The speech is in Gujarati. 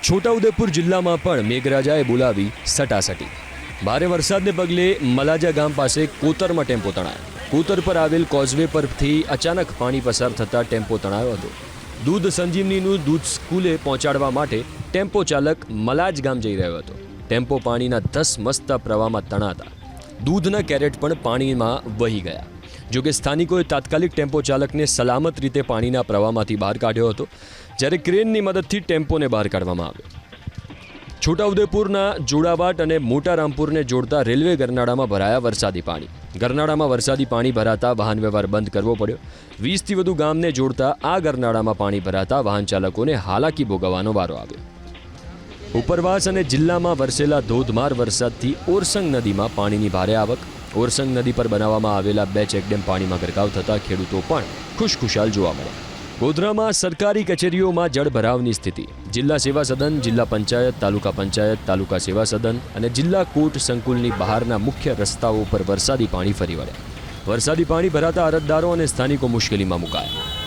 છોટાઉદેપુર જિલ્લામાં પણ મેઘરાજાએ બોલાવી સટાસટી। ભારે વરસાદને પગલે મલાજા ગામ પાસે કોતરમાં ટેમ્પો તણાયો। કોતર પર આવેલ કોઝવે પરથી અચાનક પાણી પસાર થતાં ટેમ્પો તણાયો હતો। દૂધ સંજીવનીનું દૂધ સ્કૂલે પહોંચાડવા માટે ટેમ્પો ચાલક મલાજ ગામ જઈ રહ્યો હતો। ટેમ્પો પાણીના ધસમસતા પ્રવાહમાં તણાતા દૂધના કેરેટ પણ પાણીમાં વહી ગયા। જોકે સ્થાનિકોએ તાત્કાલિક ટેમ્પો ચાલકને સલામત રીતે પાણીના પ્રવાહમાંથી બહાર કાઢ્યો હતો, જ્યારે ક્રેનની મદદથી ટેમ્પોને બહાર કાઢવામાં આવ્યો। છોટાઉદેપુરના જોડાવાટ અને મોટા રામપુરને જોડતા રેલવે ગરનાળામાં ભરાયા વરસાદી પાણી। ગરનાળામાં વરસાદી પાણી ભરાતા વાહન વ્યવહાર બંધ કરવો પડ્યો। 20થી વધુ ગામને જોડતા આ ગરનાળામાં પાણી ભરાતા વાહન ચાલકોને હાલાકી ભોગવવાનો વારો આવ્યો। ઉપરવાસ અને જિલ્લામાં વરસેલા ધોધમાર વરસાદથી ઓરસંગ નદીમાં પાણીની ભારે આવક। ઓરસંગ નદી પર બનાવવામાં આવેલા 2 ચેકડેમ પાણીમાં ગરકાવ થતાં ખેડૂતો પણ ખુશખુશાલ જોવા મળ્યા। ગોધરામાં સરકારી કચેરીઓમાં જળભરાવની સ્થિતિ। જિલ્લા સેવા સદન, જિલ્લા પંચાયત, તાલુકા સેવા સદન અને જિલ્લા કોર્ટ સંકુલની બહારના મુખ્ય રસ્તાઓ પર વરસાદી પાણી ફરી વળ્યા। વરસાદી પાણી ભરાતા અરજદારો અને સ્થાનિકો મુશ્કેલીમાં મુકાયા।